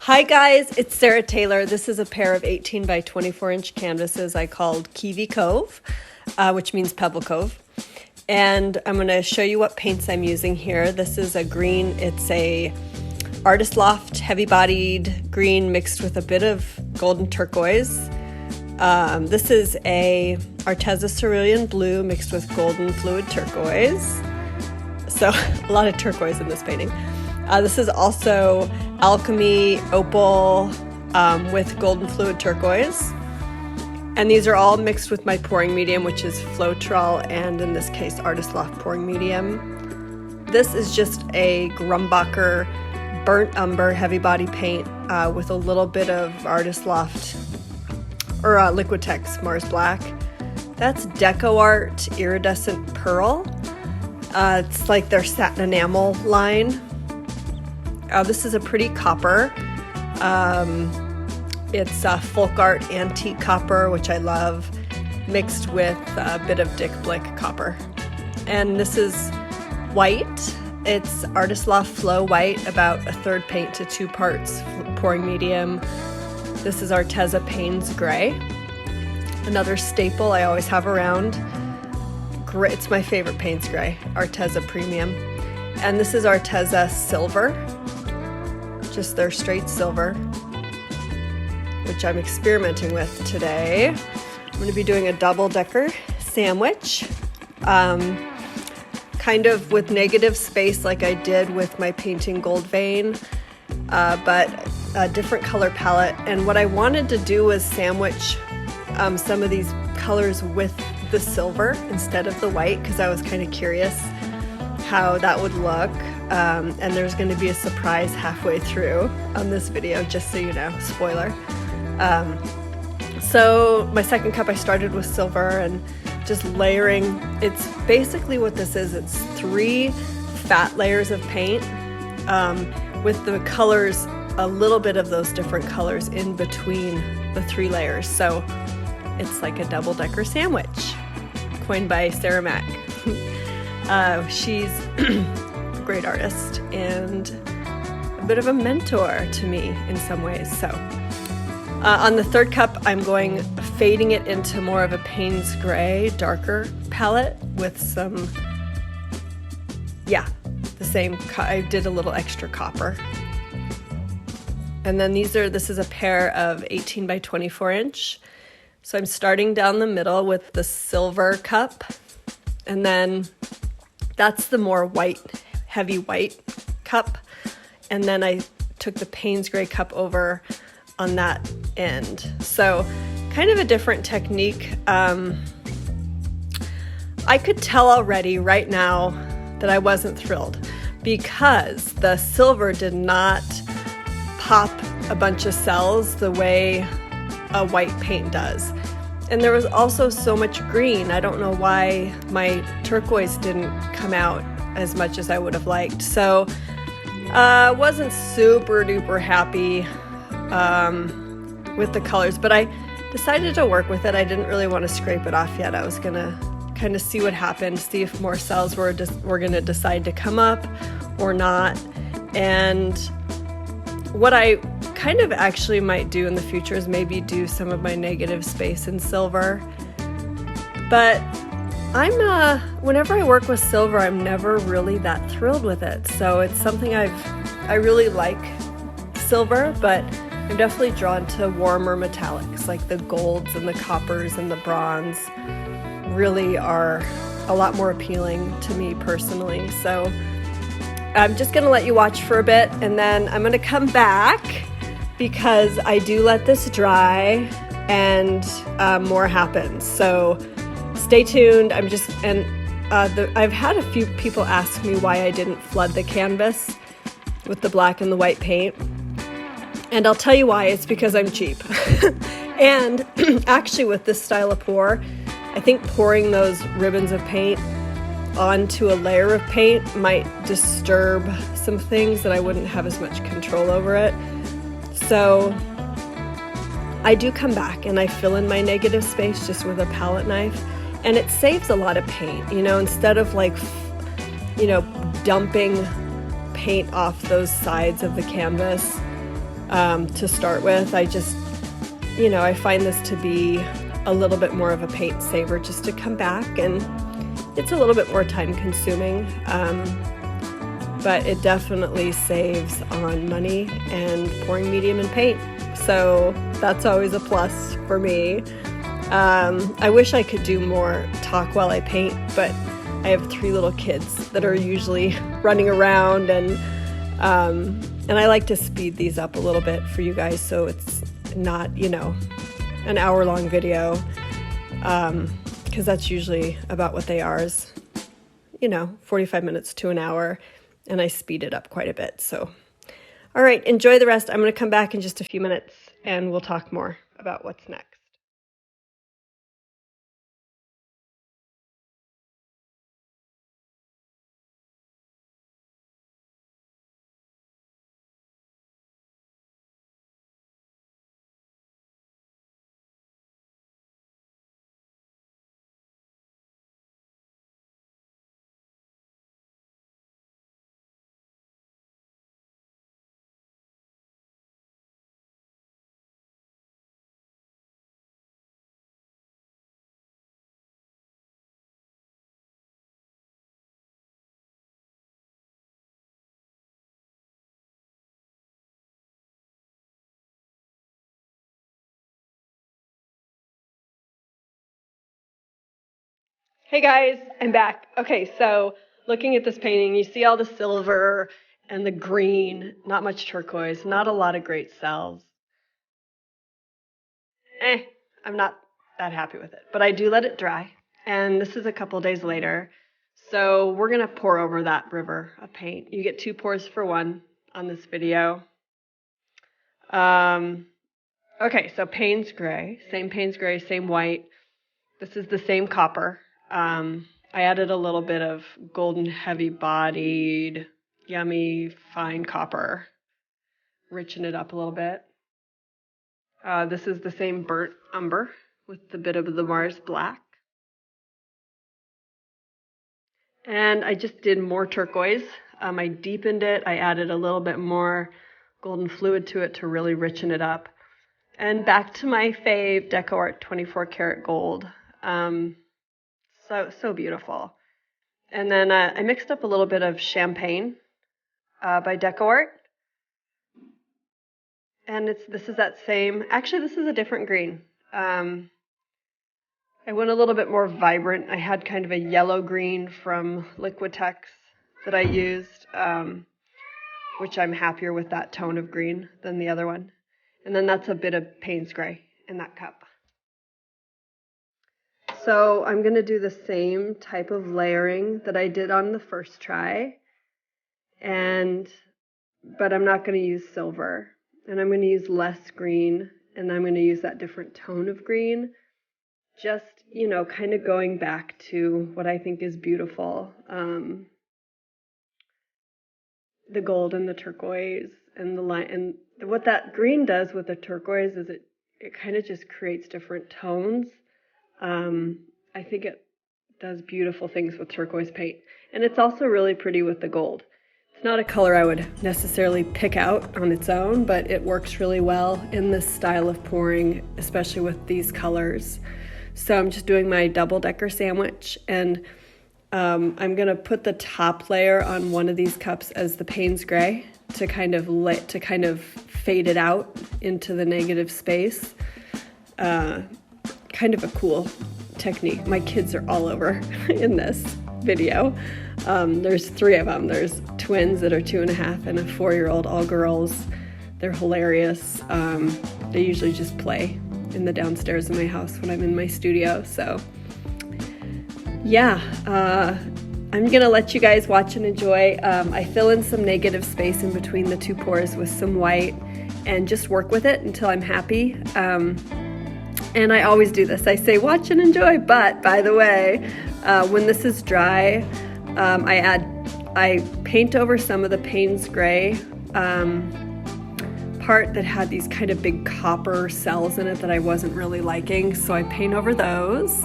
Hi guys, it's Sarah Taylor. This is a pair of 18 by 24 inch canvases I called Kivi Cove, which means Pebble Cove. And I'm going to show you what paints I'm using here. This is a green, it's a Artist Loft heavy bodied green mixed with a bit of golden turquoise. This is a Arteza Cerulean blue mixed with golden fluid turquoise. So a lot of turquoise in this painting. This is also Alchemy Opal with golden fluid turquoise. And these are all mixed with my pouring medium, which is Floetrol, and in this case, Artist Loft pouring medium. This is just a Grumbacher burnt umber heavy body paint with a little bit of Artist Loft or Liquitex Mars Black. That's Deco Art Iridescent Pearl. It's like their satin enamel line. This is a pretty copper. It's a folk art antique copper, which I love, mixed with a bit of Dick Blick copper. And this is white. It's Artist Loft Flow White, about a third paint to 2 parts pouring medium. This is Arteza Payne's Gray, another staple I always have around. It's my favorite Payne's Gray, Arteza Premium. And this is Arteza Silver, just their straight silver, which I'm experimenting with today. I'm going to be doing a double-decker sandwich, kind of with negative space like I did with my painting Gold Vein, but a different color palette. And what I wanted to do was sandwich some of these colors with the silver instead of the white, because I was kind of curious how that would look. And there's going to be a surprise halfway through on this video, just so you know, spoiler. So my second cup I started with silver and just layering. It's basically what this is. It's 3 fat layers of paint with the colors, a little bit of those different colors in between the 3 layers. So it's like a double-decker sandwich, coined by Sarah Mack. She's a great artist and a bit of a mentor to me in some ways. So on the third cup, I'm fading it into more of a Payne's Gray, darker palette with some, the same, I did a little extra copper. And then this is a pair of 18 by 24 inch. So I'm starting down the middle with the silver cup, and then that's the more white, heavy white cup. And then I took the Payne's Gray cup over on that end. So kind of a different technique. I could tell already right now that I wasn't thrilled because the silver did not pop a bunch of cells the way a white paint does. And there was also so much green. I don't know why my turquoise didn't come out as much as I would have liked. So I wasn't super duper happy with the colors, but I decided to work with it. I didn't really want to scrape it off yet. I was gonna kind of see what happened, see if more cells were gonna decide to come up or not. And what I kind of actually might do in the future is maybe do some of my negative space in silver. But whenever I work with silver, I'm never really that thrilled with it. So it's something I really like silver, but I'm definitely drawn to warmer metallics, like the golds and the coppers and the bronze really are a lot more appealing to me personally. So I'm just gonna let you watch for a bit, and then I'm gonna come back because I do let this dry and more happens. So stay tuned. I've had a few people ask me why I didn't flood the canvas with the black and the white paint. And I'll tell you why. It's because I'm cheap. And actually with this style of pour, I think pouring those ribbons of paint onto a layer of paint might disturb some things that I wouldn't have as much control over it. So I do come back and I fill in my negative space just with a palette knife, and it saves a lot of paint, instead of dumping paint off those sides of the canvas. to start with. I just, I find this to be a little bit more of a paint saver just to come back, and it's a little bit more time consuming, but it definitely saves on money and pouring medium in paint. So that's always a plus for me. I wish I could do more talk while I paint, but I have 3 little kids that are usually running around, and I like to speed these up a little bit for you guys so it's not, an hour-long video, because that's usually about what they are, is, 45 minutes to an hour, and I speed it up quite a bit. So, all right, enjoy the rest. I'm going to come back in just a few minutes, and we'll talk more about what's next. Hey guys, I'm back. Okay, so looking at this painting, you see all the silver and the green, not much turquoise, not a lot of great cells. I'm not that happy with it, but I do let it dry. And this is a couple days later. So we're gonna pour over that river of paint. You get 2 pours for 1 on this video. Okay, so Payne's Gray, same white. This is the same copper. I added a little bit of golden heavy-bodied, yummy, fine copper. Richen it up a little bit. This is the same burnt umber with the bit of the Mars black. And I just did more turquoise. I deepened it. I added a little bit more golden fluid to it to really richen it up. And back to my fave DecoArt 24 karat gold. So beautiful. And then I mixed up a little bit of champagne by DecoArt. And this is that same, actually this is a different green. I went a little bit more vibrant. I had kind of a yellow green from Liquitex that I used, which I'm happier with that tone of green than the other one. And then that's a bit of Payne's Gray in that cup. So I'm going to do the same type of layering that I did on the first try, but I'm not going to use silver, and I'm going to use less green, and I'm going to use that different tone of green, just, kind of going back to what I think is beautiful, the gold and the turquoise and the line, and what that green does with the turquoise is it kind of just creates different tones. I think it does beautiful things with turquoise paint. And it's also really pretty with the gold. It's not a color I would necessarily pick out on its own, but it works really well in this style of pouring, especially with these colors. So I'm just doing my double-decker sandwich, and I'm going to put the top layer on one of these cups as the Payne's Gray to kind of fade it out into the negative space. Kind of a cool technique. My kids are all over in this video. There's 3 of them. There's twins that are 2.5 and a 4-year-old, all girls. They're hilarious. They usually just play in the downstairs of my house when I'm in my studio. So yeah, I'm gonna let you guys watch and enjoy. I fill in some negative space in between the 2 pours with some white and just work with it until I'm happy. And I always do this. I say watch and enjoy, but by the way, when this is dry, I paint over some of the Payne's Gray part that had these kind of big copper cells in it that I wasn't really liking. So I paint over those.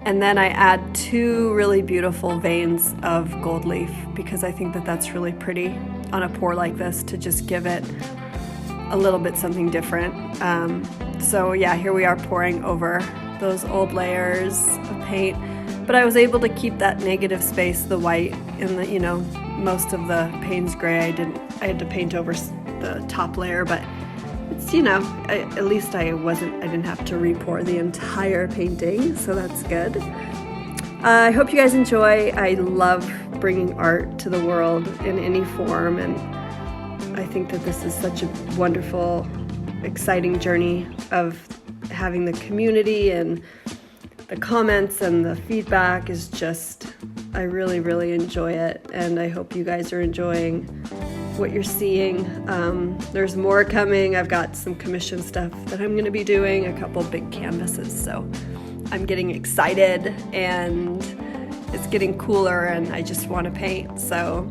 And then I add 2 really beautiful veins of gold leaf because I think that that's really pretty on a pour like this to just give it a little bit something different. So yeah, here we are pouring over those old layers of paint, but I was able to keep that negative space, the white, and the, most of the Payne's gray. I had to paint over the top layer, but it's, at least I didn't have to re-pour the entire painting, so that's good. I hope you guys enjoy. I love bringing art to the world in any form, and I think that this is such a wonderful, exciting journey of having the community, and the comments and the feedback is just, I really, really enjoy it, and I hope you guys are enjoying what you're seeing. There's more coming. I've got some commission stuff that I'm going to be doing, a couple big canvases, so I'm getting excited, and it's getting cooler, and I just want to paint. So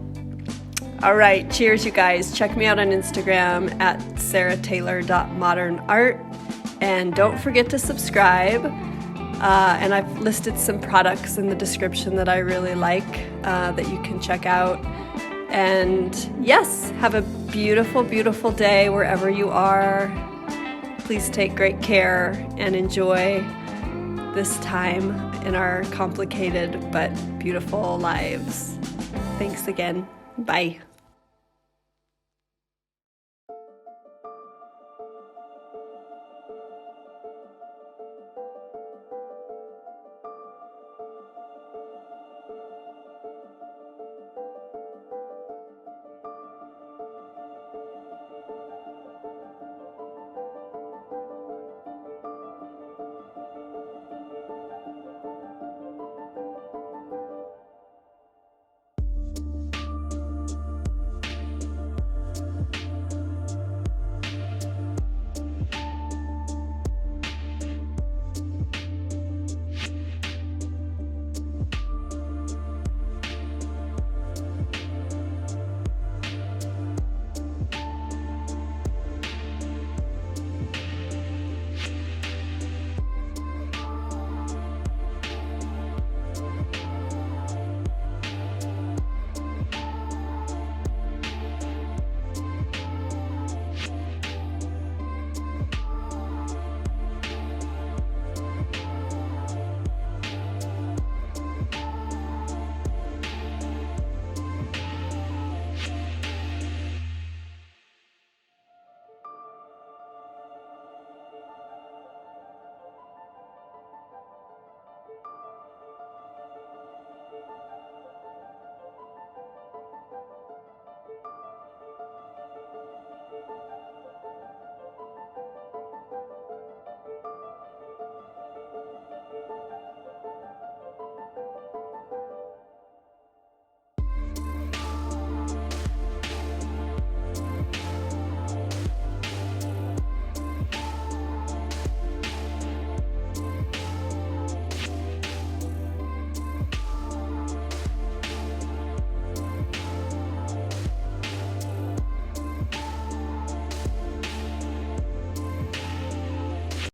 all right, cheers, you guys. Check me out on Instagram at sarahtaylor.modernart, and don't forget to subscribe. And I've listed some products in the description that I really like that you can check out. And yes, have a beautiful, beautiful day wherever you are. Please take great care and enjoy this time in our complicated but beautiful lives. Thanks again. Bye.